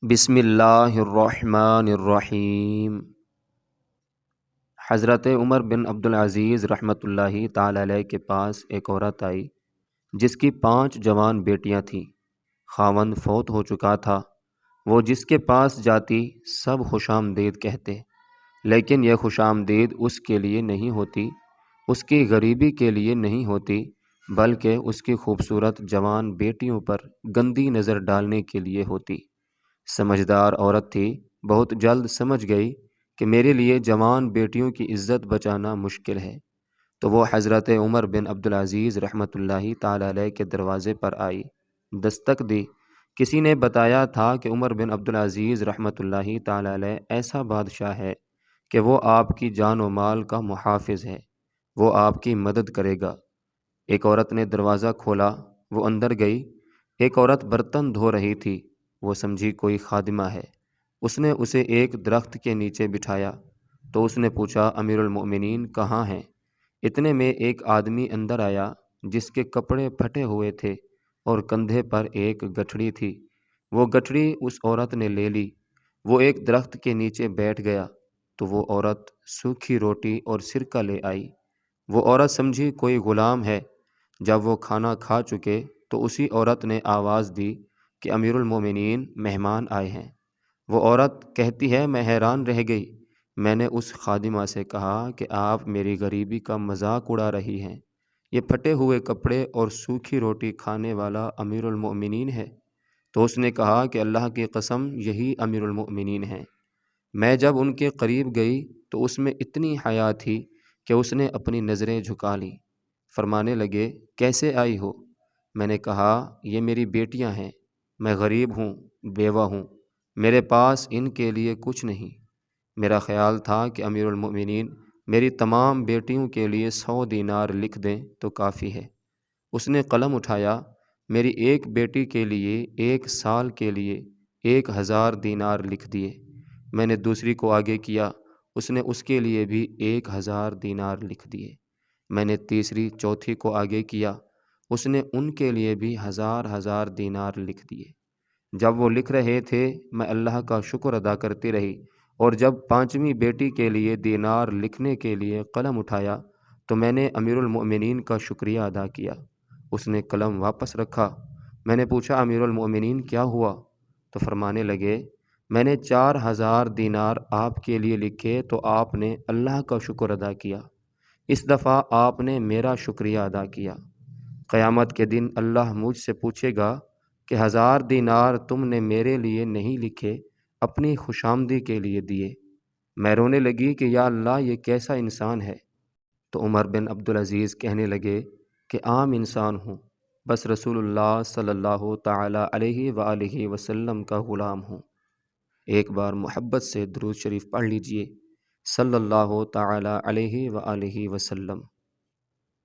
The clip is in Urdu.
بسم اللہ الرحمن الرحیم۔ حضرت عمر بن عبدالعزیز رحمۃ اللہ تعالی علیہ کے پاس ایک عورت آئی جس کی 5 جوان بیٹیاں تھیں۔ خاوند فوت ہو چکا تھا۔ وہ جس کے پاس جاتی سب خوش آمدید کہتے، لیکن یہ خوش آمدید اس کے لیے نہیں ہوتی، اس کی غریبی کے لیے نہیں ہوتی، بلکہ اس کی خوبصورت جوان بیٹیوں پر گندی نظر ڈالنے کے لیے ہوتی۔ سمجھدار عورت تھی، بہت جلد سمجھ گئی کہ میرے لیے جوان بیٹیوں کی عزت بچانا مشکل ہے، تو وہ حضرت عمر بن عبدالعزیز رحمۃ اللہ تعالی علیہ کے دروازے پر آئی، دستک دی۔ کسی نے بتایا تھا کہ عمر بن عبدالعزیز رحمۃ اللہ تعالی علیہ ایسا بادشاہ ہے کہ وہ آپ کی جان و مال کا محافظ ہے، وہ آپ کی مدد کرے گا۔ ایک عورت نے دروازہ کھولا، وہ اندر گئی۔ ایک عورت برتن دھو رہی تھی، وہ سمجھی کوئی خادمہ ہے۔ اس نے اسے ایک درخت کے نیچے بٹھایا تو اس نے پوچھا، امیر المؤمنین کہاں ہیں؟ اتنے میں ایک آدمی اندر آیا جس کے کپڑے پھٹے ہوئے تھے اور کندھے پر ایک گٹھڑی تھی۔ وہ گٹھڑی اس عورت نے لے لی۔ وہ ایک درخت کے نیچے بیٹھ گیا تو وہ عورت سوکھی روٹی اور سرکہ لے آئی۔ وہ عورت سمجھی کوئی غلام ہے۔ جب وہ کھانا کھا چکے تو اسی عورت نے آواز دی کہ امیر المومنین مہمان آئے ہیں۔ وہ عورت کہتی ہے، میں حیران رہ گئی۔ میں نے اس خادمہ سے کہا کہ آپ میری غریبی کا مذاق اڑا رہی ہیں، یہ پھٹے ہوئے کپڑے اور سوکھی روٹی کھانے والا امیر المؤمنین ہے؟ تو اس نے کہا کہ اللہ کی قسم یہی امیر المؤمنین ہیں۔ میں جب ان کے قریب گئی تو اس میں اتنی حیا تھی کہ اس نے اپنی نظریں جھکا لیں۔ فرمانے لگے، کیسے آئی ہو؟ میں نے کہا، یہ میری بیٹیاں ہیں، میں غریب ہوں، بیوہ ہوں، میرے پاس ان کے لیے کچھ نہیں۔ میرا خیال تھا کہ امیر المؤمنین میری تمام بیٹیوں کے لیے 100 دینار لکھ دیں تو کافی ہے۔ اس نے قلم اٹھایا، میری ایک بیٹی کے لیے 1 سال کے لیے 1000 دینار لکھ دیے۔ میں نے دوسری کو آگے کیا، اس نے اس کے لیے بھی 1000 دینار لکھ دیے۔ میں نے تیسری چوتھی کو آگے کیا، اس نے ان کے لیے بھی 1000 دینار لکھ دیے۔ جب وہ لکھ رہے تھے میں اللہ کا شکر ادا کرتی رہی، اور جب 5ویں بیٹی کے لیے دینار لکھنے کے لیے قلم اٹھایا تو میں نے امیر المؤمنین کا شکریہ ادا کیا۔ اس نے قلم واپس رکھا۔ میں نے پوچھا، امیر المؤمنین کیا ہوا؟ تو فرمانے لگے، میں نے 4000 دینار آپ کے لیے لکھے تو آپ نے اللہ کا شکر ادا کیا، اس دفعہ آپ نے میرا شکریہ ادا کیا۔ قیامت کے دن اللہ مجھ سے پوچھے گا کہ 1000 دینار تم نے میرے لیے نہیں لکھے، اپنی خوشامدی کے لیے دیے۔ میں رونے لگی کہ یا اللہ، یہ کیسا انسان ہے؟ تو عمر بن عبدالعزیز کہنے لگے کہ عام انسان ہوں، بس رسول اللہ صلی اللہ تعالی علیہ وآلہ وسلم کا غلام ہوں۔ ایک بار محبت سے درود شریف پڑھ لیجئے، صلی اللہ تعالی علیہ وآلہ وسلم۔